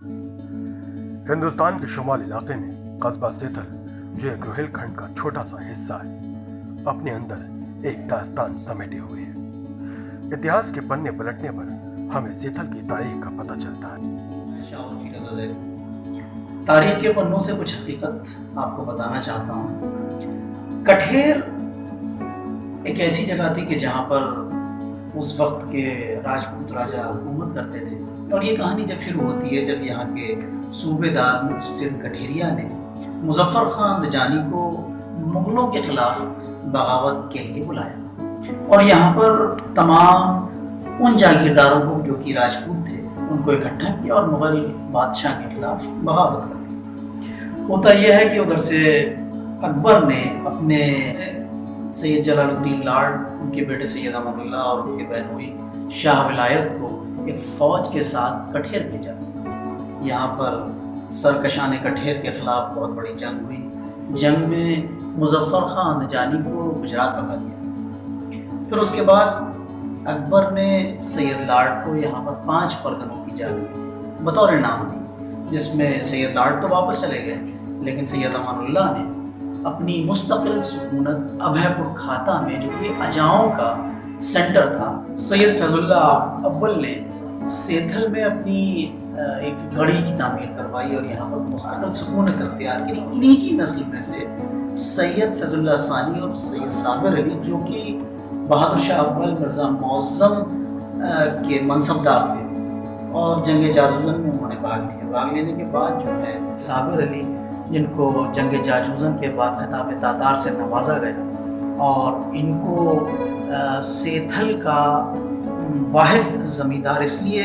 ہندوستان کے شمالی علاقے میں قصبہ سیتھل، جو ایک روہیل کھنڈ کا چھوٹا سا حصہ ہے، اپنے اندر ایک داستان سمیٹے ہوئے ہے۔ اتہاس کے پنے پلٹنے پر ہمیں سیتھل کی تاریخ کا پتہ چلتا ہے۔ تاریخ کے پنوں سے کچھ حقیقت آپ کو بتانا چاہتا ہوں۔ کٹھیر ایک ایسی جگہ تھی کہ جہاں پر اس وقت کے راجپوت راجہ حکومت کرتے تھے، اور یہ کہانی جب شروع ہوتی ہے جب یہاں کے صوبے دار سندھ کٹھیریا نے مظفر خان دجانی کو مغلوں کے خلاف بغاوت کے لیے بلایا، اور یہاں پر تمام ان جاگیرداروں کو جو کہ راجپوت تھے ان کو اکٹھا کیا اور مغل بادشاہ کے خلاف بغاوت کر دی۔ ہوتا یہ ہے کہ ادھر سے اکبر نے اپنے سید جلال الدین لاڈ، ان کے بیٹے سید امان اللہ اور ان کے بہن ہوئی شاہ ولایت کو ایک فوج کے ساتھ کٹھیر بھیجا۔ یہاں پر سرکشان کٹھیر کے خلاف بہت بڑی جنگ ہوئی۔ جنگ میں مظفر خان دجانی کو گجرات بھگا دیا۔ پھر اس کے بعد اکبر نے سید لاڈ کو یہاں پر 5 پرگنوں کی جنگ دی بطور انعام دی، جس میں سید لاڈ تو واپس چلے گئے، لیکن سید امان اللہ نے اپنی مستقل سکونت ابھے پور کھاتا میں، جو کہ اجاؤں کا سینٹر تھا، سید فیض اللہ اول نے سیتھل میں اپنی ایک گڑھی کی تعمیر کروائی اور یہاں پر مستقل سکونت اختیار کی۔ انہی کی نسل میں سے سید فیض اللہ ثانی اور سید صابر علی، جو کہ بہادر شاہ اول مرزا معظم کے منصبدار تھے اور جنگ جازوزن میں انہوں نے بھاگ لیا۔ بھاگ لینے کے بعد جو ہے صابر علی، جن کو جنگ جازوزن کے بعد خطاب تاتار سے نوازا گیا، اور ان کو سیتھل کا واحد زمیندار اس لیے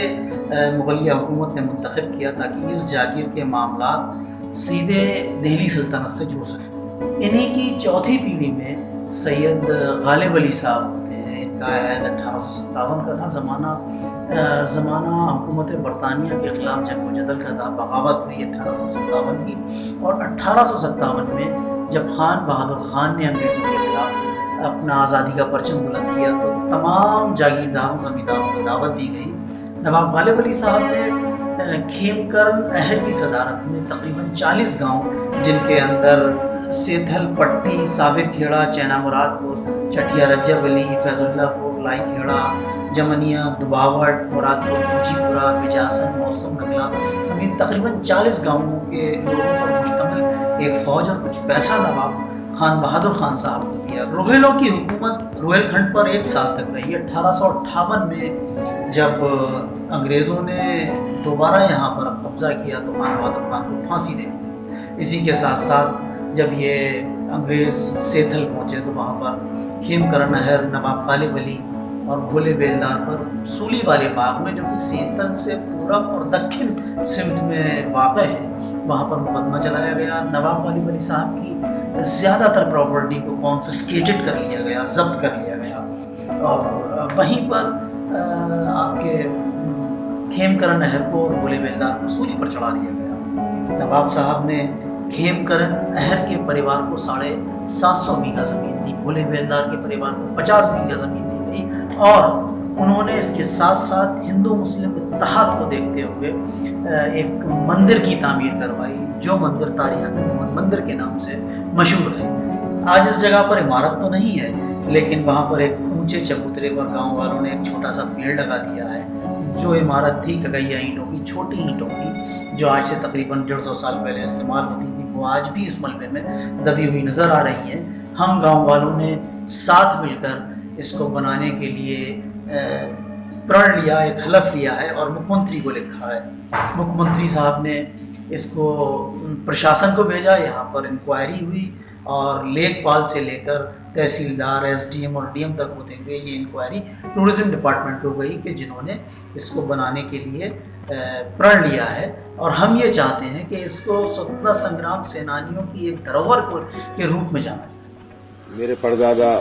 مغلیہ حکومت نے منتخب کیا تاکہ اس جاگیر کے معاملات سیدھے دہلی سلطنت سے جڑ سکیں۔ انہی کی چوتھی پیڑھی میں سید غالب علی صاحب نے، ان کا عہد 1857 کا تھا، زمانہ حکومت برطانیہ کے خلاف جنگ و جدل کا تھا، بغاوت ہوئی 1857 کی، اور 1857 میں جب خان بہادر خان نے انگریزوں کے خلاف اپنا آزادی کا پرچم بلند کیا تو تمام جاگیرداروں زمینداروں کو دعوت دی گئی۔ نواب غالب علی صاحب نے کھیم کرن اہل کی صدارت میں تقریباً 40 گاؤں، جن کے اندر سیتھل، پٹی، صابر کھیڑا، چینا مراد پور، چٹیا رجب علی، فیض اللہ پور، لائی کھیڑا، جمنیا، دباوٹ، مراد پور، کوچی پورا، بجاسن، موسم نگلا سمیت تقریباً 40 گاؤں کے لوگوں پر مشتمل ایک فوج اور کچھ پیسہ نواب خان بہادر خان صاحب کو دیا۔ روہیلوں کی حکومت روہیل کھنڈ پر 1 سال تک رہی۔ 1858 میں جب انگریزوں نے دوبارہ یہاں پر قبضہ کیا تو خان بہادر خان کو پھانسی دے دی۔ اسی کے ساتھ ساتھ جب یہ انگریز سیتھل پہنچے تو وہاں پر کھیم کرن نہر، نواب غالب علی اور بھولے بیلدار پر سولی والے باغ میں، جو کہ سیتھل سے پورب اور دکن سمت میں واقع ہے، وہاں پر مقدمہ چلایا گیا۔ نواب غالب علی صاحب کی زیادہ تر پراپرٹی کو کانفسکیٹڈ کر لیا گیا، ضبط کر لیا گیا، اور وہیں پر آپ کے کھیم کرن نہر کو اور بھولے بیلدار کو سولی پر چڑھا دیا گیا۔ نواب صاحب نے کھیم کرن نہر کے پریوار کو 750 بیگھہ زمین دی، بھولے بیلدار کے پریوار کو 50 بیگھہ زمین دی گئی، اور انہوں نے اس کے ساتھ ساتھ ہندو مسلم اتحاد کو دیکھتے ہوئے ایک مندر کی تعمیر کروائی، جو مندر تاریخ مندر کے نام سے مشہور ہے۔ آج اس جگہ پر عمارت تو نہیں ہے، لیکن وہاں پر ایک اونچے چبوترے پر گاؤں والوں نے ایک چھوٹا سا پیڑ لگا دیا ہے۔ جو عمارت تھی کگیا اینٹوں کی، چھوٹی اینٹوں کی، جو آج سے تقریباً 150 سال پہلے استعمال ہوتی تھی، وہ آج بھی اس ملبے میں دبی ہوئی نظر آ رہی ہیں۔ ہم گاؤں والوں نے ساتھ مل کر اس کو بنانے کے لیے پرن لیا، ایک حلف لیا ہے اور مکھ منتری کو لکھا ہے۔ مکھ منتری صاحب نے اس کو پرشاسن کو بھیجا، یہاں پر انکوائری ہوئی، اور لیک پال سے لے کر تحصیلدار، ایس ڈی ایم اور ڈی ایم تک ہوتے ہوئے یہ انکوائری ٹورزم ڈپارٹمنٹ کو گئی کہ جنہوں نے اس کو بنانے کے لیے پرن لیا ہے، اور ہم یہ چاہتے ہیں کہ اس کو سوتنترتا سنگرام سینانیوں کی ایک دھروہر کے روپ میں جانا جائے۔ میرے پردادا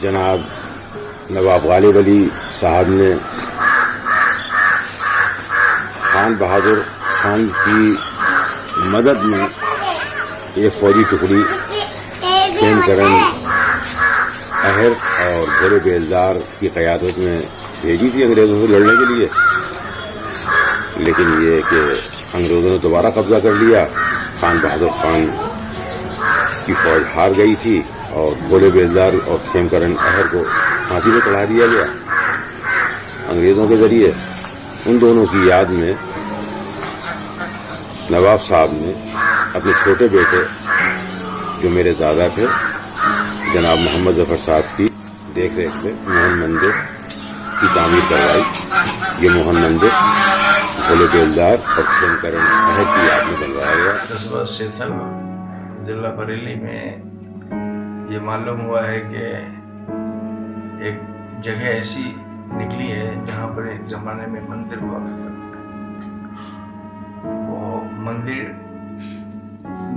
جناب نواب غالب علی صاحب نے خان بہادر خان کی مدد میں ایک فوجی ٹکڑی کھیم کرن اہر اور بھولے بیلدار کی قیادت میں بھیجی تھی انگریزوں سے لڑنے کے لیے۔ لیکن یہ کہ انگریزوں نے دوبارہ قبضہ کر لیا. خان بہادر خان کی فوج ہار گئی تھی اور بھولے بیلدار اور کھیمکرن احر کو پھانسی پہ چڑھا دیا گیا انگریزوں کے ذریعے. ان دونوں کی یاد میں نواب صاحب نے اپنے چھوٹے بیٹے جو میرے دادا تھے جناب محمد ظفر صاحب کی دیکھ ریکھ میں موہن مندر کی تعمیر کروائی. یہ موہن مندر بھولے بیلدار اور کھیمکرن احر کی یاد میں بنوایا گیا. قصبہ سیتھل ضلع بریلی میں یہ معلوم ہوا ہے کہ ایک جگہ ایسی نکلی ہے جہاں پر ایک زمانے میں مندر ہوا کرتا. وہ مندر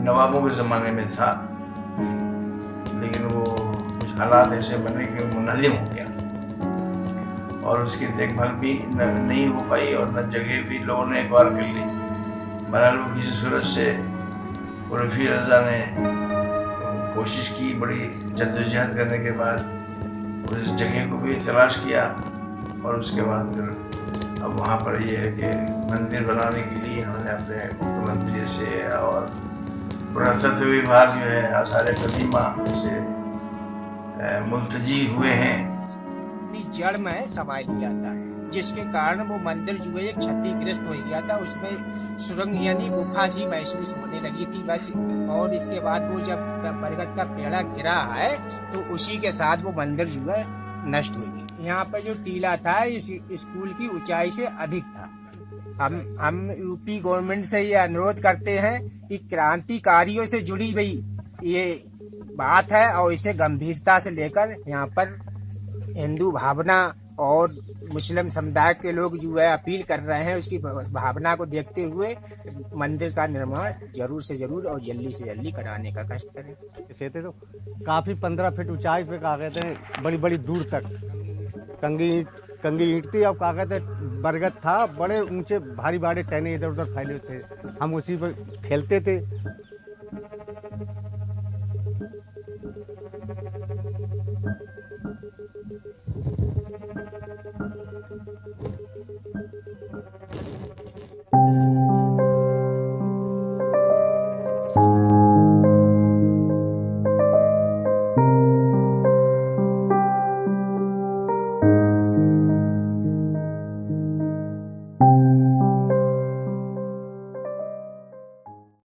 نوابوں کے زمانے میں تھا لیکن وہ کچھ حالات ایسے بنے کہ منہدم ہو گیا اور اس کی دیکھ بھال بھی نہیں ہو پائی اور نہ جگہ بھی لوگوں نے اقبال کر لی. بہرحال وہ کسی صورت سے رفیع رضا نے کوشش کی بڑی جدوجہد کرنے کے بعد اس جگہ کو بھی تلاش کیا اور اس کے بعد پھر اب وہاں پر یہ ہے کہ مندر بنانے کے لیے انہوں نے اپنے مکھیہ منتری سے اور پراطتو وبھاگ جو ہے آثار قدیمہ سے ملتجی ہوئے ہیں. جڑ میں سما لیا تھا جس کے کارن وہ مندر جو ہے ایک چھتی گرست ہو گیا تھا. اس میں سرنگ یعنی گفا سی محسوس ہونے لگی تھی بس. اور اس کے بعد وہ جب برگد کا پیڑا گرا ہے تو اسی کے ساتھ وہ مندر جو ہے نشٹ ہو گئی. یہاں پر جو ٹیلا تھا اس اسکول کی اونچائی سے ادھک تھا. ہم یو پی گورنمنٹ سے یہ انورودھ کرتے ہیں کہ کرانتی کاریوں سے جڑی ہوئی یہ بات ہے اور اسے گمبھیرتا سے لے کر یہاں پر ہندو بھاونا اور مسلم سمدائے کے لوگ جو ہے اپیل کر رہے ہیں اس کی بھاونا کو دیکھتے ہوئے مندر کا نرمان ضرور سے ضرور اور جلدی سے جلدی کرانے کا کشٹ کریں. اسے تو کافی 15 فٹ اونچائی پہ کہا کہتے ہیں بڑی بڑی دور تک کنگی اینٹ تھی اور کہا کہتے ہیں برگد تھا. بڑے اونچے بھاری بھاری ٹہنے ادھر ادھر پھیلے تھے. ہم اسی پہ کھیلتے تھے.